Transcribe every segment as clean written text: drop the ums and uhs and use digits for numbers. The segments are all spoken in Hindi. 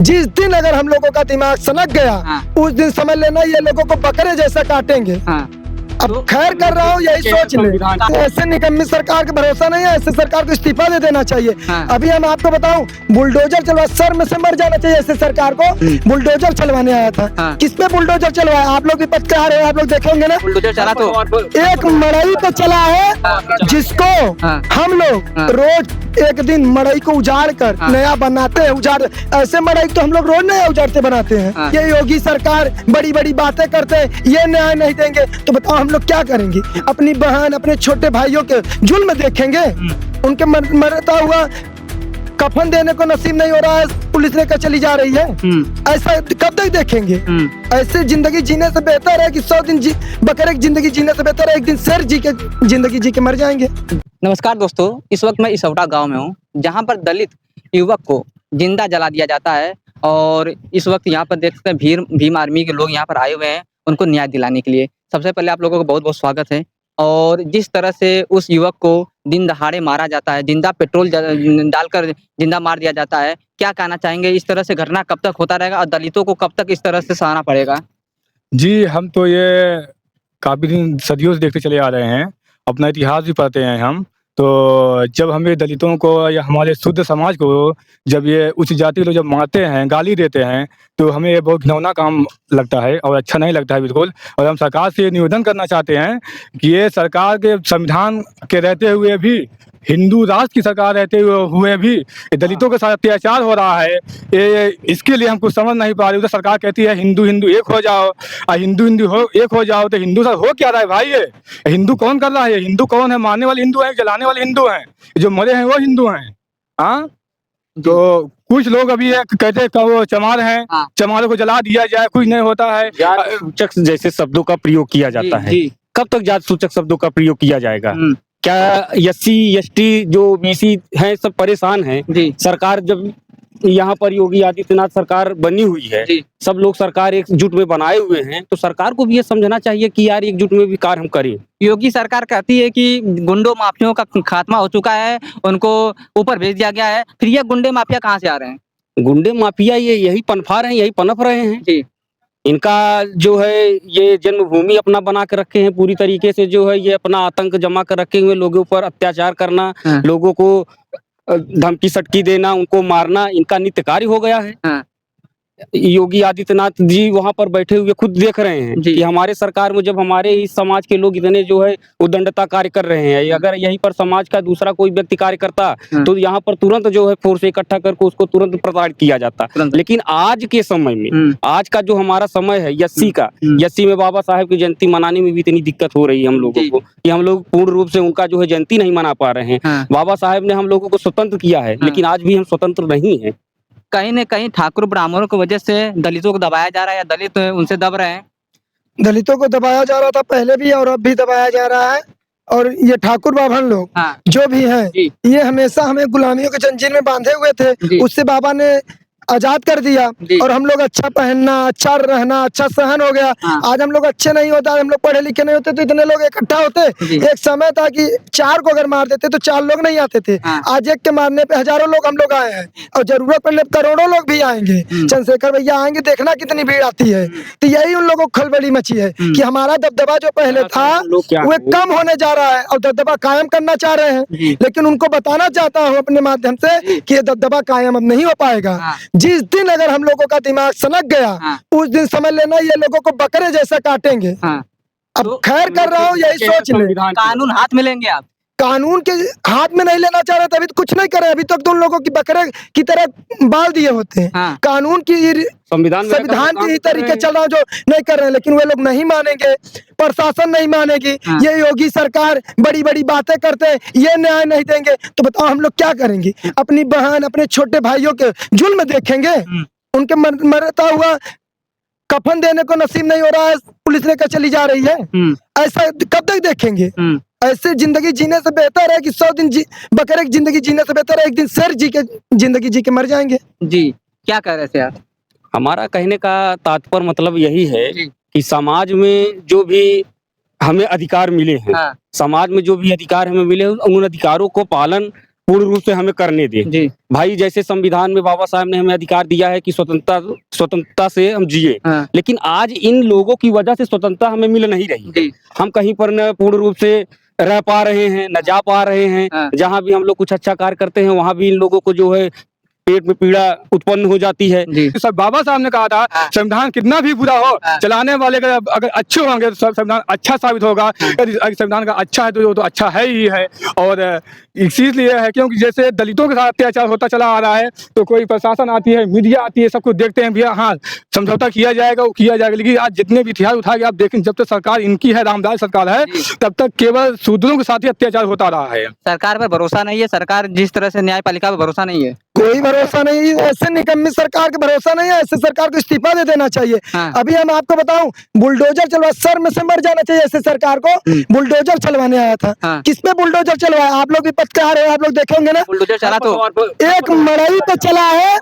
जिस दिन अगर हम लोगों का दिमाग सनक गया, उस दिन समझ लेना ये लोगों को बकरे जैसा काटेंगे। अब खैर कर रहा हूँ, यही सोच ले। ऐसे निकम्मी सरकार का भरोसा नहीं है, ऐसे सरकार को इस्तीफा दे देना चाहिए। अभी हम आपको बताऊं, बुलडोजर चलवा, सर में से मर जाना चाहिए ऐसे सरकार को। बुलडोजर चलवाने आया था, किस पे बुलडोजर चलवाया? आप लोग भी पत्रकार है, आप लोग देखेंगे ना। बुलडोजर चला तो एक मड़ई पे चला है, जिसको हम लोग रोज एक दिन मड़ई को उजाड़ कर नया बनाते हैं। उजाड़ ऐसे मड़ई तो हम लोग रोज नया उजाड़ते बनाते हैं। ये योगी सरकार बड़ी बड़ी बातें करते हैं, ये न्याय नहीं देंगे तो बताओ हम लोग क्या करेंगे? अपनी बहन, अपने छोटे भाइयों के जुल्म देखेंगे? उनके मरता हुआ कफन देने को नसीब नहीं हो रहा है, पुलिस लेकर चली जा रही है। ऐसा कब तक देखेंगे? ऐसे जिंदगी जीने से बेहतर है कि 100 दिन बकरे की जिंदगी जीने से बेहतर है एक दिन शेर जी के जिंदगी जी के मर जाएंगे। नमस्कार दोस्तों, इस वक्त मैं इसौटा गांव में हूं, जहां पर दलित युवक को जिंदा जला दिया जाता है। और इस वक्त यहां पर देख सकते हैं भीम आर्मी के लोग यहां पर आए हुए हैं उनको न्याय दिलाने के लिए। सबसे पहले आप लोगों को बहुत बहुत स्वागत है। और जिस तरह से उस युवक को दिन दहाड़े मारा जाता है, जिंदा पेट्रोल डालकर जिंदा मार दिया जाता है, क्या कहना चाहेंगे? इस तरह से घटना कब तक होता रहेगा और दलितों को कब तक इस तरह से सहना पड़ेगा? जी, हम तो ये काफ़ी दिन सदियों से देखते चले आ रहे हैं, अपना इतिहास भी पढ़ते हैं हम। तो जब हमें दलितों को या हमारे शुद्ध समाज को जब ये उच्च जाति लोग जब मारते हैं, गाली देते हैं, तो हमें ये बहुत घिनौना काम लगता है और अच्छा नहीं लगता है बिल्कुल। और हम सरकार से ये निवेदन करना चाहते हैं कि ये सरकार के संविधान के रहते हुए भी, हिंदू राष्ट्र की सरकार रहते हुए भी दलितों के साथ अत्याचार हो रहा है। ये इसके लिए हम कुछ समझ नहीं पा रहे। उधर सरकार कहती है हिंदू हिंदू एक हो जाओ, और हिंदू हिंदू एक हो जाओ, तो हिंदू सर हो क्या रहा है भाई? ये हिंदू कौन कर रहा है? हिंदू कौन है? मारने वाले हिंदू हैं, जलाने वाले हिंदू हैं, जो मरे हैं वो हिंदू हैं। हाँ, तो कुछ लोग अभी कहते हैं वो चमार हैं, चमारों को जला दिया जाए, कुछ नहीं होता है। जात सूचक जैसे शब्दों का प्रयोग किया जाता है, कब तक जात सूचक शब्दों का प्रयोग किया जाएगा? क्या SC ST जो BC हैं सब परेशान हैं? सरकार जब यहाँ पर योगी आदित्यनाथ सरकार बनी हुई है, सब लोग सरकार एकजुट में बनाए हुए हैं, तो सरकार को भी ये समझना चाहिए कि यार एकजुट में भी कार्य हम करें। योगी सरकार कहती है कि गुंडों माफियों का खात्मा हो चुका है, उनको ऊपर भेज दिया गया है। फिर ये गुंडे माफिया कहाँ से आ रहे हैं? गुंडे माफिया ये यही पनपा रहे हैं, यही पनप रहे हैं। इनका जो है ये जन्मभूमि अपना बना के रखे हैं, पूरी तरीके से जो है ये अपना आतंक जमा कर रखे हुए, लोगों पर अत्याचार करना, लोगों को धमकी सटकी देना, उनको मारना इनका नित्य कार्य हो गया है। योगी आदित्यनाथ जी वहां पर बैठे हुए खुद देख रहे हैं कि हमारे सरकार में जब हमारे इस समाज के लोग इतने जो है उदंडता कार्य कर रहे हैं, अगर यहीं पर समाज का दूसरा कोई व्यक्ति कार्य करता तो यहाँ पर तुरंत जो है फोर्स इकट्ठा करके उसको तुरंत प्रताड़ित किया जाता। लेकिन आज के समय में, आज का जो हमारा समय है यस्सी का, यस्सी में बाबा साहेब की जयंती मनाने में भी इतनी दिक्कत हो रही है हम लोगों को कि हम लोग पूर्ण रूप से उनका जो है जयंती नहीं मना पा रहे हैं। बाबा साहेब ने हम लोगों को स्वतंत्र किया है, लेकिन आज भी हम स्वतंत्र नहीं है। कहीं न कहीं ठाकुर ब्राह्मणों की वजह से दलितों को दबाया जा रहा है या दलित उनसे दब रहे हैं? दलितों को दबाया जा रहा था पहले भी और अब भी दबाया जा रहा है। और ये ठाकुर बाभन लोग जो भी हैं, ये हमेशा हमें गुलामियों के जंजीर में बांधे हुए थे। उससे बाबा ने आजाद कर दिया और हम लोग अच्छा पहनना, अच्छा रहना, अच्छा सहन हो गया। आज हम लोग अच्छे नहीं होता, हम लोग पढ़े लिखे नहीं होते तो इतने लोग इकट्ठा होते। एक समय था कि 4 को अगर मार देते तो 4 लोग नहीं आते थे। आज एक के मारने पे हजारों लोग हम लोग आए हैं और जरूरत पड़ने पर करोड़ों लोग भी आएंगे। चंद्रशेखर भैया आएंगे, देखना कितनी भीड़ आती है। तो यही उन लोगों को खलबली मची है कि हमारा दबदबा जो पहले था वो कम होने जा रहा है और दबदबा कायम करना चाह रहे हैं। लेकिन उनको बताना चाहता हूँ अपने माध्यम से कि ये दबदबा कायम अब नहीं हो पाएगा। जिस दिन अगर हम लोगों का दिमाग सनक गया, उस दिन समझ लेना ये लोगों को बकरे जैसा काटेंगे। अब खैर कर रहा हूँ, यही सोच ले। कानून हाथ में लेंगे आप? कानून के हाथ में नहीं लेना चाह रहे थे, अभी तो कुछ नहीं करे। अभी तक तो उन लोगों की बकरे की तरह बाल दिए होते हैं। कानून की संविधान के ही तरीके चल रहा है जो नहीं कर रहे हैं, लेकिन वे लोग नहीं मानेंगे, प्रशासन नहीं मानेगी। ये योगी सरकार बड़ी बड़ी बातें करते हैं, ये न्याय नहीं देंगे तो बताओ हम लोग क्या करेंगे? अपनी बहन, अपने छोटे भाइयों के जुल्म देखेंगे? उनके मरता हुआ कफन देने को नसीब नहीं हो रहा है, पुलिस लेकर चली जा रही है। ऐसा कब तक देखेंगे? ऐसे जिंदगी जीने से बेहतर है कि 100 दिन बकरे की जिंदगी जीने से बेहतर है एक दिन शेर जी के जिंदगी जी के मर जाएंगे। जी, क्या कह रहे थे आप? हमारा कहने का तात्पर्य मतलब यही है कि समाज में जो भी हमें अधिकार मिले हैं, समाज में जो भी अधिकार हमें मिले उन अधिकारों को पालन पूर्ण रूप से हमें करने दे। जी भाई जैसे संविधान में बाबा साहब ने हमें अधिकार दिया है कि स्वतंत्रता से हम जिए, हाँ। लेकिन आज इन लोगों की वजह से स्वतंत्रता हमें मिल नहीं रही। जी हम कहीं पर न पूर्ण रूप से रह पा रहे हैं, न जा पा रहे हैं। हाँ। जहाँ भी हम लोग कुछ अच्छा कार्य करते हैं वहाँ भी इन लोगों को जो है पेट में पीड़ा उत्पन्न हो जाती है। जी सब बाबा साहब ने कहा था हाँ। संविधान कितना भी बुरा हो, हाँ। चलाने वाले का अगर अच्छे होंगे तो संविधान अच्छा साबित होगा। यदि संविधान का अच्छा है तो अच्छा है ही है। और इसीलिए है क्योंकि जैसे दलितों के साथ अत्याचार होता चला आ रहा है, तो कोई प्रशासन आती है, मीडिया आती है, सब कुछ देखते हैं भैया हाँ समझौता किया जाएगा, वो किया जाएगा। लेकिन आज जितने भी इतिहास उठा के आप देखें, जब तक सरकार इनकी है, रामदास सरकार है, तब तक केवल शूद्रों के साथ ही अत्याचार होता रहा है। सरकार पर भरोसा नहीं है, सरकार जिस तरह से न्यायपालिका पर भरोसा नहीं है। कोई भरोसा नहीं, ऐसे निकम्मी सरकार का भरोसा नहीं है। ऐसे सरकार को इस्तीफा दे देना चाहिए। हाँ। अभी हम आपको बताऊं, बुलडोजर चलवा, सर में से मर जाना चाहिए ऐसे सरकार को। बुलडोजर चलवाने आया था। हाँ। किस पे बुलडोजर चलवाया? आप लोग भी पत्रकार है, आप लोग देखेंगे ना। बुलडोजर चला तो एक मड़ई पे चला है,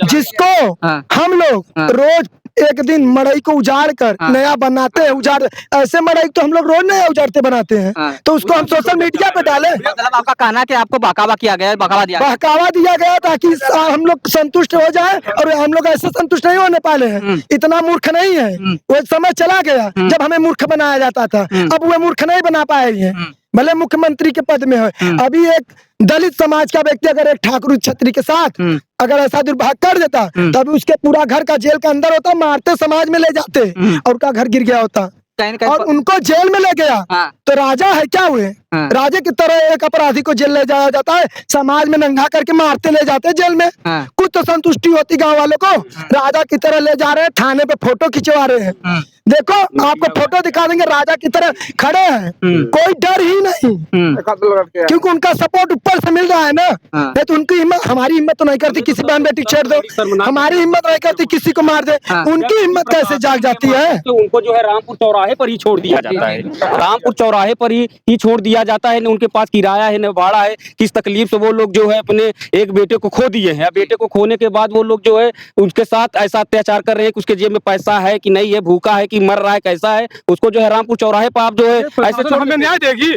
जिसको हाँ। हम लोग हाँ। रोज एक दिन मड़ई को उजाड़ कर हाँ। नया बनाते हैं। उजाड़ ऐसे मड़ई तो हम लोग रोज नया उजाड़ते बनाते हैं। हाँ। तो उसको हम सोशल मीडिया पे डालें। मतलब आपका कहना है कि आपको बहकावा किया गया है, बहकावा दिया गया है। बहकावा दिया गया ताकि हम लोग संतुष्ट हो जाए, और हम लोग ऐसे संतुष्ट नहीं होने पाले हैं। इतना मूर्ख नहीं है। वो एक समय चला गया जब हमें मूर्ख बनाया जाता था। अब वो मूर्ख नहीं बना पाएंगे, भले मुख्यमंत्री के पद में हो। अभी एक दलित समाज का व्यक्ति अगर एक ठाकुर छत्री के साथ अगर ऐसा दुर्भाग्य कर देता, तब उसके पूरा घर का जेल का अंदर होता, मारते समाज में ले जाते और उनका घर गिर गया होता कहीं न कहीं और उनको जेल में ले गया। हाँ। तो राजा है क्या हुए? हाँ। राजे की तरह एक अपराधी को जेल ले जाया जाता है, समाज में नंगा करके मारते ले जाते हैं जेल में। हाँ। कुछ तो संतुष्टि होती गांव वालों को। राजा की तरह ले जा रहे हैं, थाने पे फोटो खिंचवा रहे हैं। देखो आपको फोटो दिखा देंगे, राजा की तरह खड़े हैं, कोई डर ही नहीं, क्योंकि उनका सपोर्ट ऊपर से मिल रहा है ना। नहीं तो उनकी हिम्मत, हमारी हिम्मत तो नहीं करती किसी बहन बेटी छेड़ दो, हमारी हिम्मत नहीं करती किसी को मार दे। उनकी हिम्मत कैसे जाग जाती है? तो उनको जो है रामपुर चौराहे पर ही छोड़ दिया जाता है। रामपुर चौराहे पर ही छोड़ दिया जाता है। न उनके पास किराया है न भाड़ा है। किस तकलीफ से वो लोग जो है अपने एक बेटे को खो दिए हैं। बेटे को खोने के बाद वो लोग जो है उसके साथ ऐसा अत्याचार कर रहे हैं कि उसके जेब में पैसा है कि नहीं है, भूखा है कि मर रहा है, कैसा है, उसको जो है रामपुर चौराहे पर आप जो है ऐसे तो हमें न्याय देगी।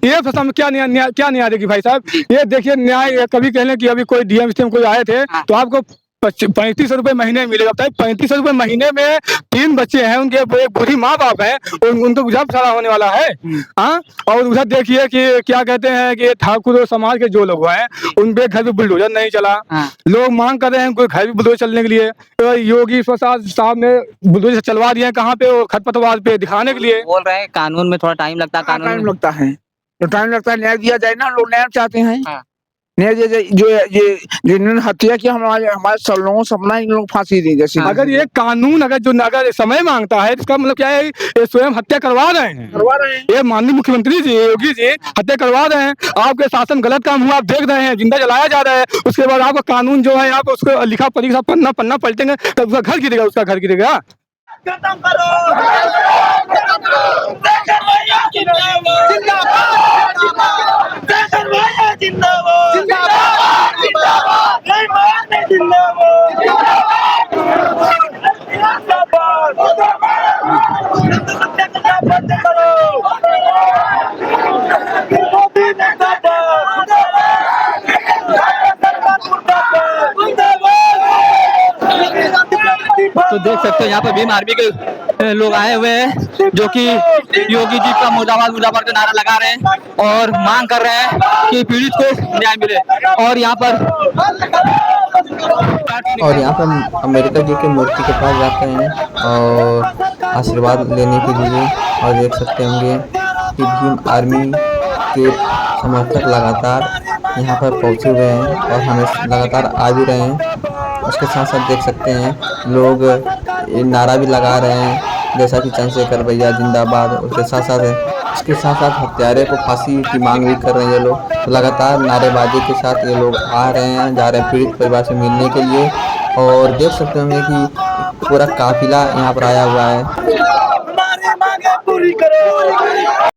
ये फसल में क्या न्याय देगी भाई साहब? ये देखिए न्याय, कभी कह लें कि अभी कोई डीएम कोई आए थे तो आपको 3500 रुपए महीने मिलेगा। 3500 रुपए महीने में 3 बच्चे हैं, उनके एक बूढ़ी माँ बाप है, उनको गुजारा सारा होने वाला है। हाँ, और उधर देखिए कि क्या कहते हैं कि ठाकुर समाज के जो लोग हैं उनके घर भी बुलडोजर नहीं चला। लोग मांग कर रहे हैं कोई घर भी बुलडोजर चलने के लिए। तो योगी प्रसाद साहब ने बुलडोजर चलवा दिए कहाँ पे? खरपतवार पे दिखाने के लिए बोल रहे हैं कानून में थोड़ा टाइम लगता है। कानून टाइम लगता है, तो टाइम लगता है, न्याय दिया जाए ना। लोग न्याय चाहते हैं। हाँ। न्याय जो जिन्होंने हत्या किया, हमारे सब लोगों सपना इन लोग फांसी दी जैसे। अगर ये कानून अगर समय मांगता है, इसका मतलब क्या है? ये स्वयं हत्या करवा रहे हैं। ये माननीय मुख्यमंत्री जी योगी जी हत्या करवा रहे हैं। आपके शासन गलत काम हुआ, आप देख रहे हैं, जिंदा जलाया जा रहा है। उसके बाद आपका कानून जो है आप उसको लिखा पढ़ी पन्ना पलटेंगे तब उसका घर गिरेगा, उसका घर गिरेगा। खत्म करो, तो देख सकते हो यहाँ पर भीम आर्मी के लोग आए हुए हैं जो कि योगी जी का मुर्दाबाद मुर्दाबाद का नारा लगा रहे हैं और मांग कर रहे हैं कि पीड़ित को न्याय मिले। और यहाँ पर अमेरिका जी की मूर्ति के पास जाते हैं और आशीर्वाद लेने के लिए। और देख सकते होंगे कि भीम आर्मी के समर्थक लगातार यहाँ पर पहुँचे हुए हैं और हमें लगातार आ भी रहे हैं। उसके साथ साथ देख सकते हैं लोग नारा भी लगा रहे हैं, जैसा कि चंद्रशेखर भैया जिंदाबाद। उसके साथ साथ हत्यारे को फांसी की मांग भी कर रहे हैं ये लोग। तो लगातार नारेबाजी के साथ ये लोग आ रहे हैं, जा रहे हैं पीड़ित परिवार से मिलने के लिए। और देख सकते होंगे कि पूरा काफिला यहाँ पर आया हुआ है।